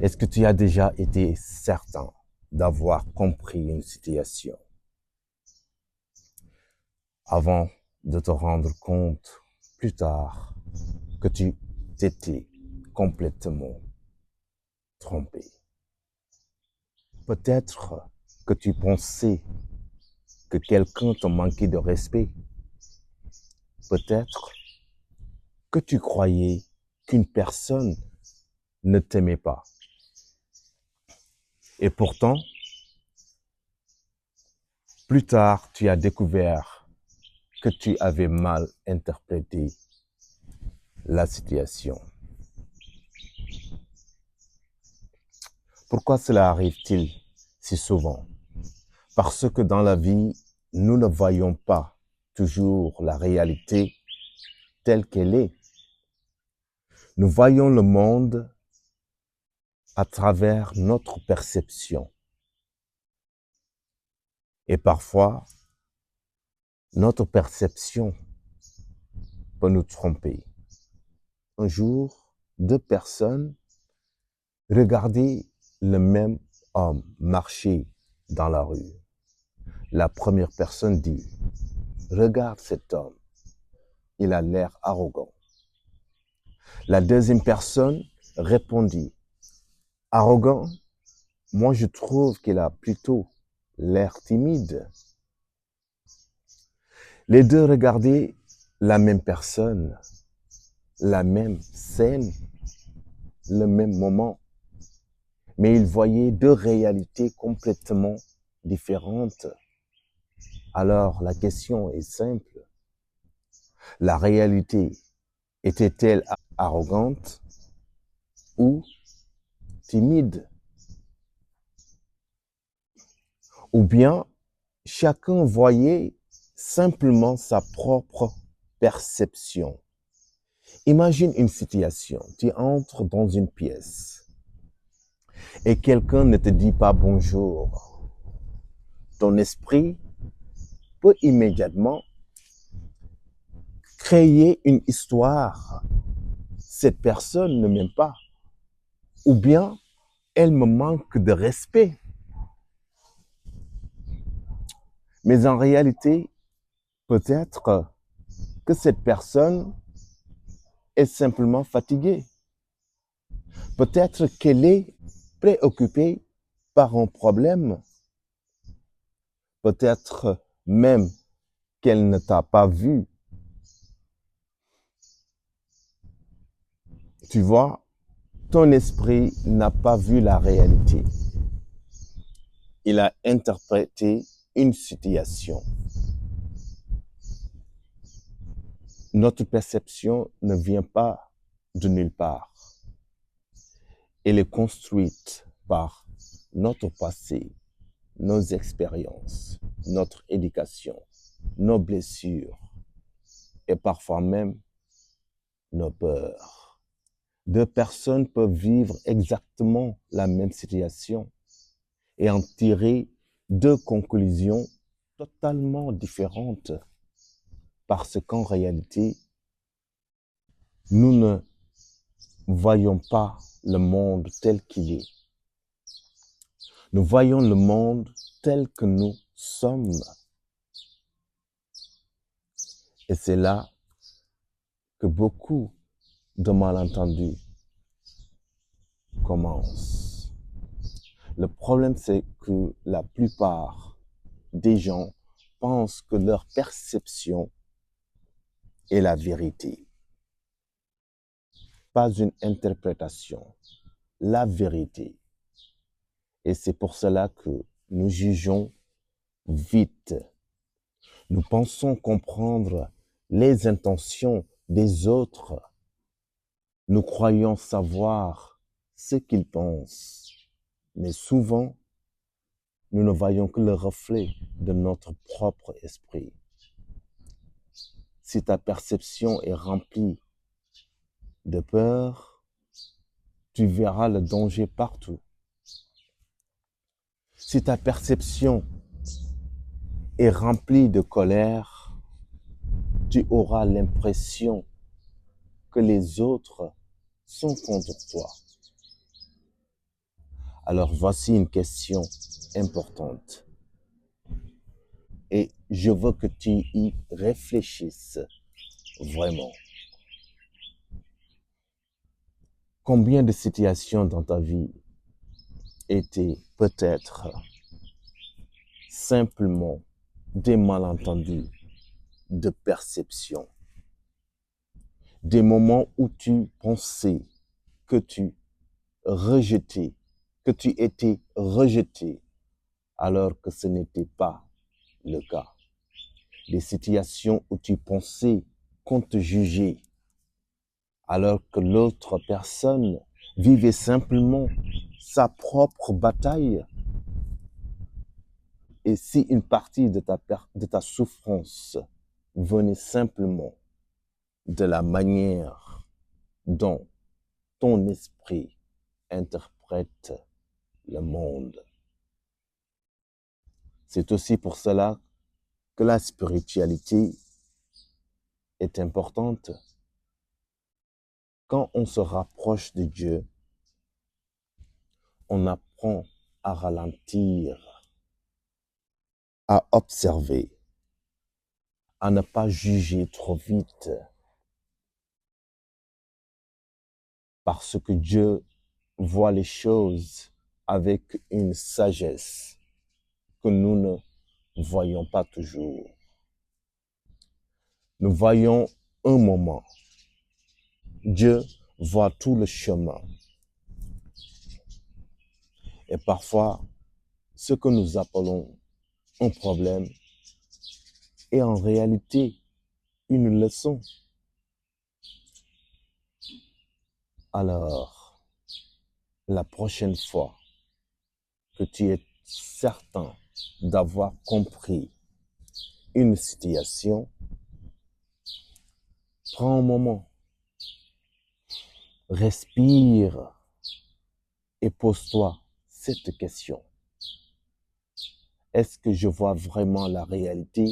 Est-ce que tu as déjà été certain d'avoir compris une situation avant de te rendre compte plus tard que tu t'étais complètement trompé? Peut-être que tu pensais que quelqu'un te manquait de respect. Peut-être que tu croyais qu'une personne ne t'aimait pas. Et pourtant, plus tard, tu as découvert que tu avais mal interprété la situation. Pourquoi cela arrive-t-il si souvent? Parce que dans la vie, nous ne voyons pas toujours la réalité telle qu'elle est. Nous voyons le monde à travers notre perception. Et parfois, notre perception peut nous tromper. Un jour, deux personnes regardaient le même homme marcher dans la rue. La première personne dit, « Regarde cet homme, il a l'air arrogant. » La deuxième personne répondit, « Arrogant? Moi je trouve qu'il a plutôt l'air timide. » Les deux regardaient la même personne, la même scène, le même moment, mais ils voyaient deux réalités complètement différentes. Alors la question est simple. La réalité était-elle arrogante ou timide? Ou bien chacun voyait simplement sa propre perception. Imagine une situation, tu entres dans une pièce et quelqu'un ne te dit pas bonjour. Ton esprit peut immédiatement créer une histoire. Cette personne ne m'aime pas. Ou bien, elle me manque de respect. Mais en réalité, peut-être que cette personne est simplement fatiguée. Peut-être qu'elle est préoccupée par un problème. Peut-être même qu'elle ne t'a pas vu. Tu vois, ton esprit n'a pas vu la réalité. Il a interprété une situation. Notre perception ne vient pas de nulle part. Elle est construite par notre passé, nos expériences, notre éducation, nos blessures et parfois même nos peurs. Deux personnes peuvent vivre exactement la même situation et en tirer deux conclusions totalement différentes parce qu'en réalité, nous ne voyons pas le monde tel qu'il est. Nous voyons le monde tel que nous sommes. Et c'est là que beaucoup de malentendus commencent. Le problème, c'est que la plupart des gens pensent que leur perception est la vérité. Pas une interprétation, la vérité. Et c'est pour cela que nous jugeons vite. Nous pensons comprendre les intentions des autres. Nous croyons savoir ce qu'ils pensent. Mais souvent, nous ne voyons que le reflet de notre propre esprit. Si ta perception est remplie de peur, tu verras le danger partout. Si ta perception est remplie de colère, tu auras l'impression que les autres sont contre toi. Alors voici une question importante. Et je veux que tu y réfléchisses vraiment. Combien de situations dans ta vie étaient peut-être simplement des malentendus de perception, des moments où tu pensais que tu rejetais, que tu étais rejeté, alors que ce n'était pas le cas. Des situations où tu pensais qu'on te jugeait, alors que l'autre personne vivait simplement sa propre bataille. Et si une partie de ta souffrance venait simplement de la manière dont ton esprit interprète le monde. C'est aussi pour cela que la spiritualité est importante. Quand on se rapproche de Dieu, on apprend à ralentir, à observer, à ne pas juger trop vite, parce que Dieu voit les choses avec une sagesse que nous ne voyons pas toujours. Nous voyons un moment. Dieu voit tout le chemin. Et parfois, ce que nous appelons un problème est en réalité une leçon. Alors, la prochaine fois que tu es certain d'avoir compris une situation, prends un moment, respire et pose-toi cette question. Est-ce que je vois vraiment la réalité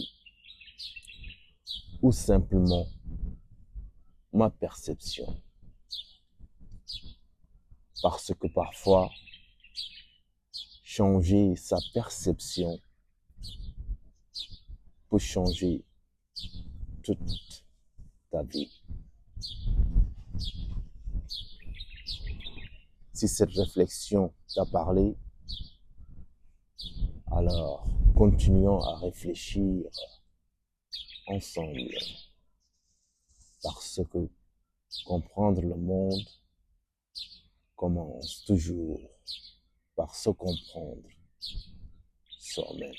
ou simplement ma perception? Parce que parfois, changer sa perception peut changer toute ta vie. Si cette réflexion t'a parlé, alors continuons à réfléchir ensemble. Parce que comprendre le monde commence toujours par se comprendre soi-même.